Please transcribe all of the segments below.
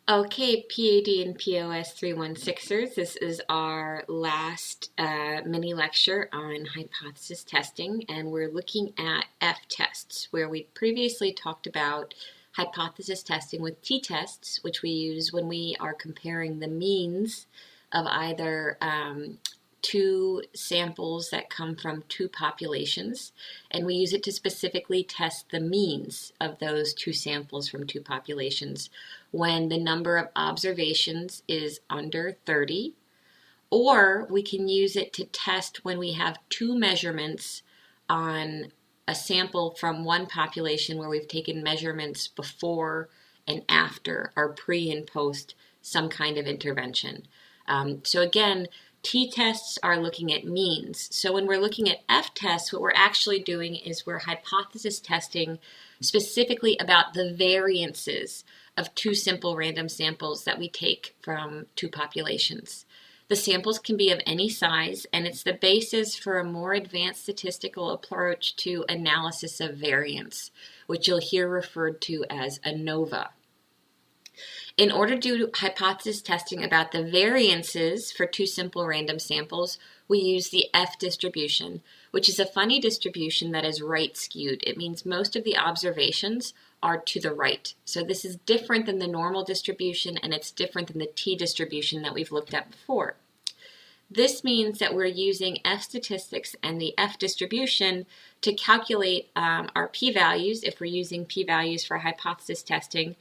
Okay, PAD and POS 316ers, this is our last mini lecture on hypothesis testing, and we're looking at F tests, where we previously talked about hypothesis testing with t-tests, which we use when we are comparing the means of either two samples that come from two populations, and we use it to specifically test the means of those two samples from two populations when the number of observations is under 30, or we can use it to test when we have two measurements on a sample from one population where we've taken measurements before and after, or pre and post some kind of intervention. So again, t-tests are looking at means. So when we're looking at f-tests, what we're actually doing is we're hypothesis testing specifically about the variances of two simple random samples that we take from two populations. The samples can be of any size, and it's the basis for a more advanced statistical approach to analysis of variance, which you'll hear referred to as ANOVA. In order to do hypothesis testing about the variances for two simple random samples, we use the F distribution, which is a funny distribution that is right skewed. It means most of the observations are to the right. So this is different than the normal distribution, and it's different than the t distribution that we've looked at before. This means that we're using F statistics and the F distribution to calculate our p-values if we're using p-values for hypothesis testing.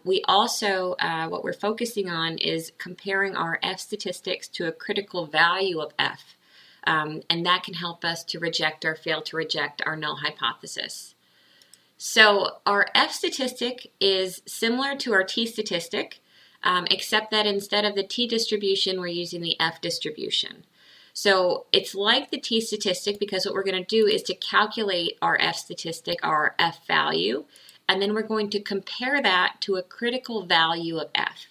We also, what we're focusing on is comparing our F statistics to a critical value of F, and that can help us to reject or fail to reject our null hypothesis. So our F statistic is similar to our T statistic, except that instead of the T distribution, we're using the F distribution. So it's like the T statistic because what we're going to do is to calculate our F statistic, our F value, and then we're going to compare that to a critical value of F.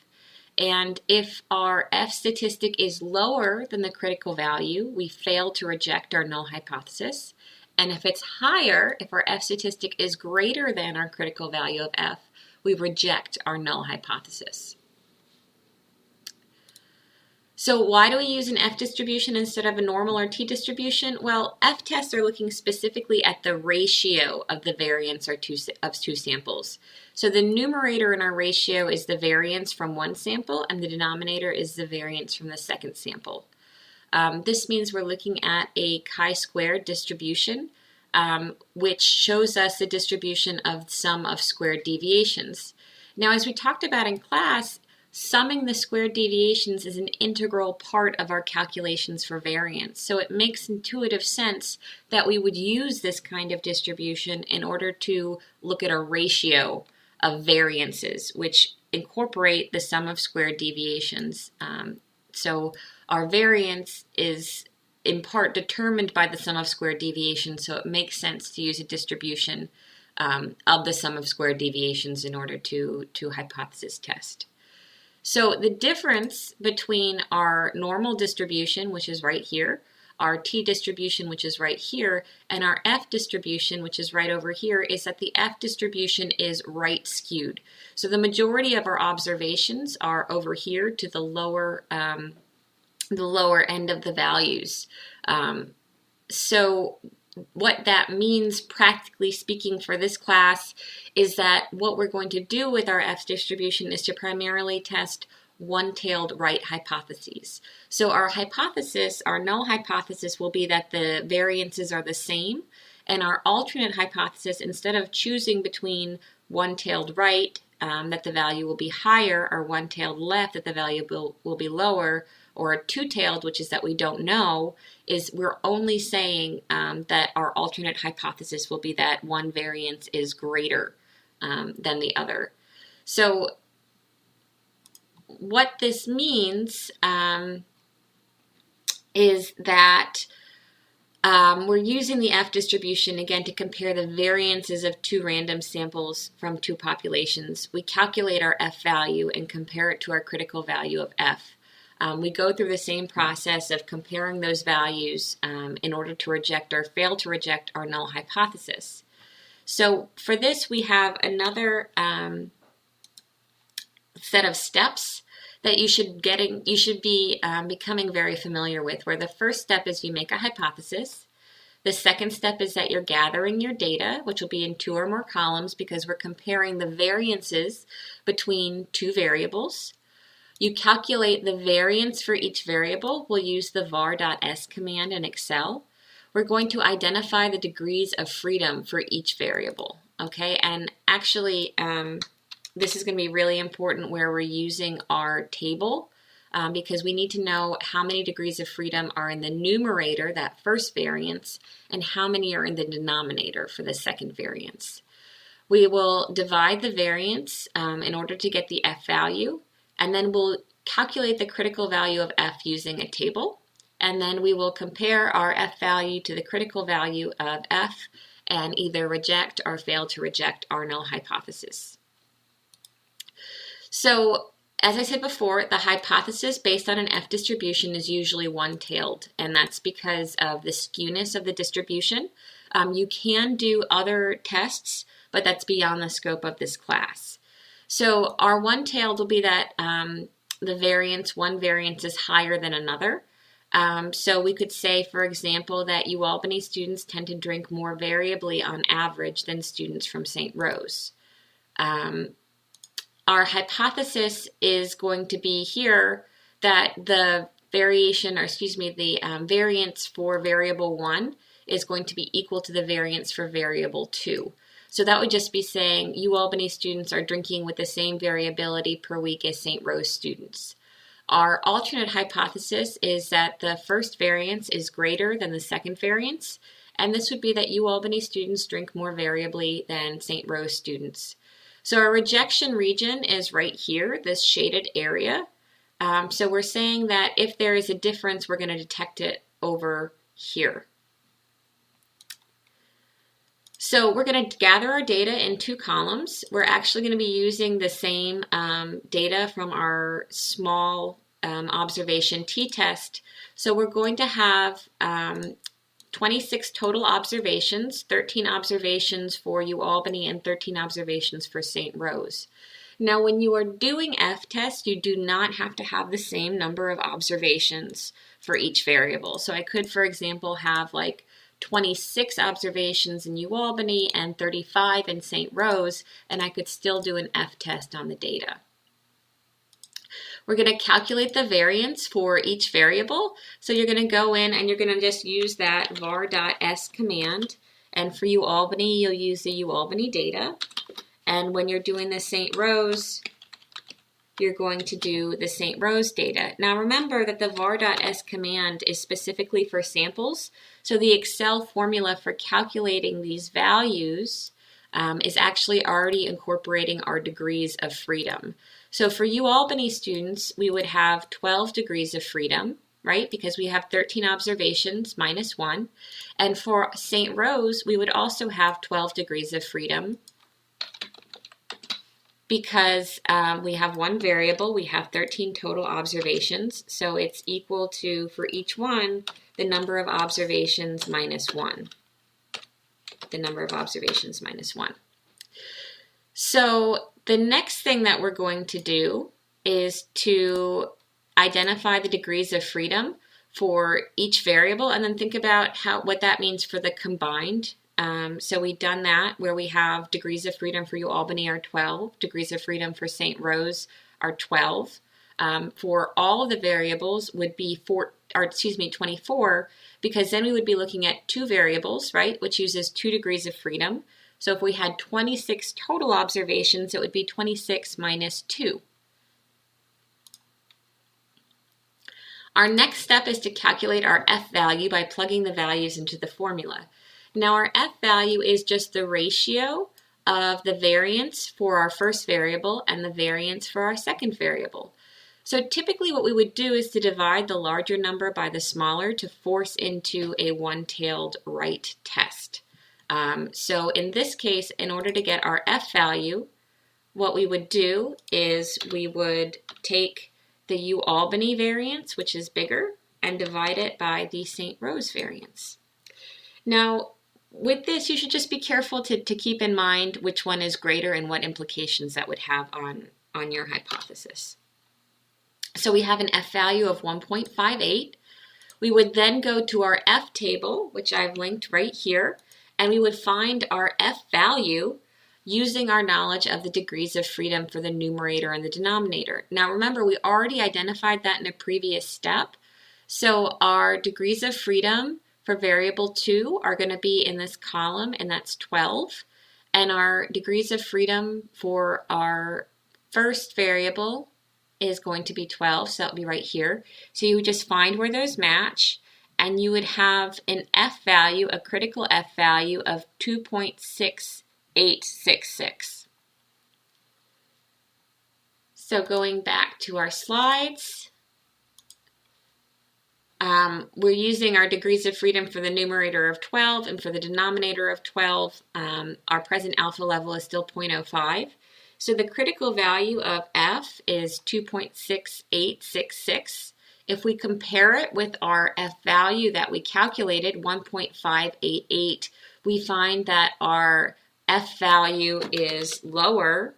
And if our F statistic is lower than the critical value, we fail to reject our null hypothesis. And if it's higher, if our F statistic is greater than our critical value of F, we reject our null hypothesis. So why do we use an F distribution instead of a normal or T distribution? Well, F tests are looking specifically at the ratio of the variance of two samples. So the numerator in our ratio is the variance from one sample, and the denominator is the variance from the second sample. This means we're looking at a chi-squared distribution, which shows us the distribution of sum of squared deviations. Now, as we talked about in class, summing the squared deviations is an integral part of our calculations for variance. So it makes intuitive sense that we would use this kind of distribution in order to look at a ratio of variances, which incorporate the sum of squared deviations. So our variance is in part determined by the sum of squared deviations, so it makes sense to use a distribution of the sum of squared deviations in order to hypothesis test. So the difference between our normal distribution, which is right here, our T distribution, which is right here, and our F distribution, which is right over here, is that the F distribution is right skewed. So the majority of our observations are over here to the lower end of the values. So what that means, practically speaking, for this class is that what we're going to do with our F distribution is to primarily test one-tailed right hypotheses. So our hypothesis, our null hypothesis, will be that the variances are the same, and our alternate hypothesis, instead of choosing between one-tailed right, that the value will be higher, or one-tailed left, that the value will be lower, or two-tailed, which is that we don't know, is we're only saying that our alternate hypothesis will be that one variance is greater than the other. So what this means is that we're using the F distribution, again, to compare the variances of two random samples from two populations. We calculate our F value and compare it to our critical value of F. We go through the same process of comparing those values in order to reject or fail to reject our null hypothesis. So for this, we have another set of steps that you should be becoming very familiar with, where the first step is you make a hypothesis. The second step is that you're gathering your data, which will be in 2 or more columns because we're comparing the variances between 2 variables. You calculate the variance for each variable. We'll use the var.s command in Excel. We're going to identify the degrees of freedom for each variable, okay? And actually, this is going to be really important where we're using our table because we need to know how many degrees of freedom are in the numerator, that first variance, and how many are in the denominator for the second variance. We will divide the variance in order to get the f value, and then we'll calculate the critical value of f using a table, and then we will compare our f value to the critical value of f and either reject or fail to reject our null hypothesis. So, as I said before, the hypothesis based on an F distribution is usually one-tailed, and that's because of the skewness of the distribution. You can do other tests, but that's beyond the scope of this class. So our one-tailed will be that one variance is higher than another. So we could say, for example, that UAlbany students tend to drink more variably on average than students from St. Rose. Our hypothesis is going to be here that the variance for variable 1 is going to be equal to the variance for variable 2. So that would just be saying UAlbany students are drinking with the same variability per week as St. Rose students. Our alternate hypothesis is that the first variance is greater than the second variance, and this would be that UAlbany students drink more variably than St. Rose students. So our rejection region is right here, this shaded area. So we're saying that if there is a difference, we're going to detect it over here. So we're going to gather our data in 2 columns. We're actually going to be using the same data from our small observation t-test. So we're going to have 26 total observations, 13 observations for UAlbany and 13 observations for St. Rose. Now, when you are doing F-tests, you do not have to have the same number of observations for each variable. So I could, for example, have like 26 observations in UAlbany and 35 in St. Rose, and I could still do an F-test on the data. We're going to calculate the variance for each variable. So you're going to go in and you're going to just use that var.s command. And for UAlbany, you'll use the UAlbany data. And when you're doing the St. Rose, you're going to do the St. Rose data. Now remember that the var.s command is specifically for samples. So the Excel formula for calculating these values is actually already incorporating our degrees of freedom. So for UAlbany students, we would have 12 degrees of freedom, right? Because we have 13 observations minus 1. And for St. Rose, we would also have 12 degrees of freedom because we have 1 variable, we have 13 total observations. So it's equal to, for each one, the number of observations minus 1. The number of observations minus 1. So the next thing that we're going to do is to identify the degrees of freedom for each variable and then think about what that means for the combined. So we've done that where we have degrees of freedom for UAlbany are 12, degrees of freedom for St. Rose are 12. For all of the variables would be 24, because then we would be looking at 2 variables, right, which uses 2 degrees of freedom. So if we had 26 total observations, it would be 26 minus 2. Our next step is to calculate our F value by plugging the values into the formula. Now our F value is just the ratio of the variance for our first variable and the variance for our second variable. So typically what we would do is to divide the larger number by the smaller to force into a one-tailed right test. So in this case, in order to get our F value, what we would do is we would take the UAlbany variance, which is bigger, and divide it by the St. Rose variance. Now, with this, you should just be careful to keep in mind which one is greater and what implications that would have on on your hypothesis. So we have an F value of 1.58. We would then go to our F table, which I've linked right here, and we would find our F value using our knowledge of the degrees of freedom for the numerator and the denominator. Now remember, we already identified that in a previous step. So our degrees of freedom for variable 2 are going to be in this column, and that's 12. And our degrees of freedom for our first variable is going to be 12, so that would be right here. So you would just find where those match, and you would have an F value, a critical F value of 2.6866. So going back to our slides, we're using our degrees of freedom for the numerator of 12, and for the denominator of 12, our present alpha level is still 0.05. So the critical value of F is 2.6866. If we compare it with our F value that we calculated, 1.588, we find that our F value is lower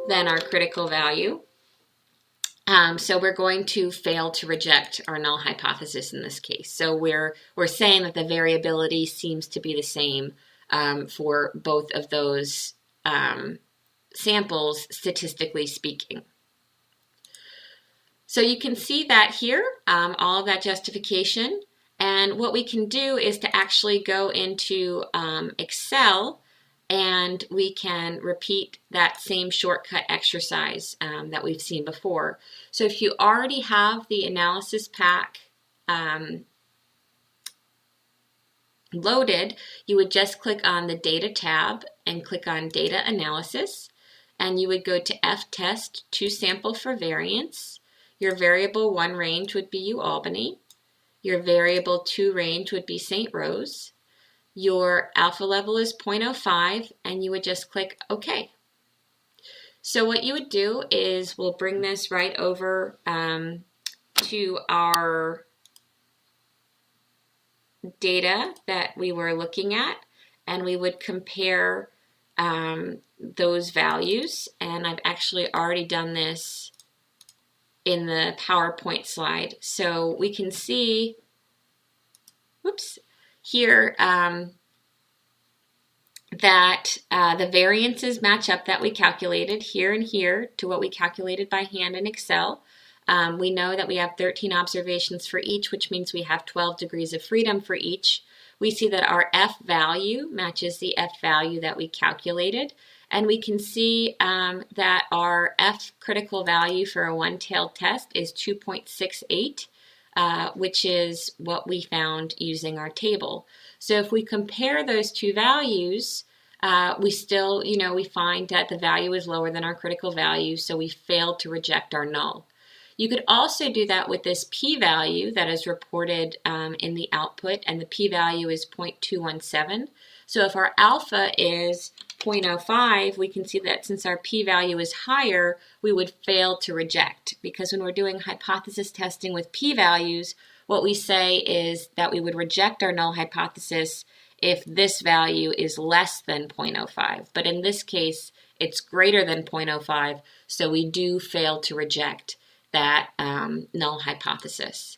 than our critical value. So we're going to fail to reject our null hypothesis in this case. So we're saying that the variability seems to be the same for both of those samples, statistically speaking. So you can see that here, all of that justification. And what we can do is to actually go into Excel, and we can repeat that same shortcut exercise that we've seen before. So if you already have the analysis pack loaded, you would just click on the Data tab and click on Data Analysis, and you would go to F-test to sample for variance. Your variable 1 range would be UAlbany. Your variable 2 range would be St. Rose. Your alpha level is 0.05, and you would just click OK. So what you would do is we'll bring this right over to our data that we were looking at, and we would compare those values. And I've actually already done this in the PowerPoint slide. So we can see, whoops, here that the variances match up that we calculated here and here to what we calculated by hand in Excel. We know that we have 13 observations for each, which means we have 12 degrees of freedom for each. We see that our F value matches the F value that we calculated, and we can see that our F critical value for a one-tailed test is 2.68, which is what we found using our table. So if we compare those two values, we still, we find that the value is lower than our critical value, so we failed to reject our null. You could also do that with this p-value that is reported in the output, and the p-value is 0.217. So if our alpha is 0.05, we can see that since our p-value is higher, we would fail to reject, because when we're doing hypothesis testing with p-values, what we say is that we would reject our null hypothesis if this value is less than 0.05. But in this case, it's greater than 0.05, so we do fail to reject that null hypothesis.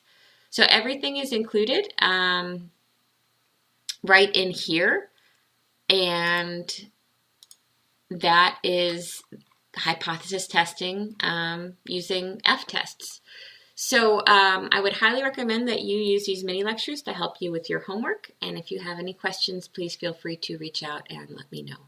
So everything is included right in here, and that is hypothesis testing using F-tests. So I would highly recommend that you use these mini lectures to help you with your homework, and if you have any questions, please feel free to reach out and let me know.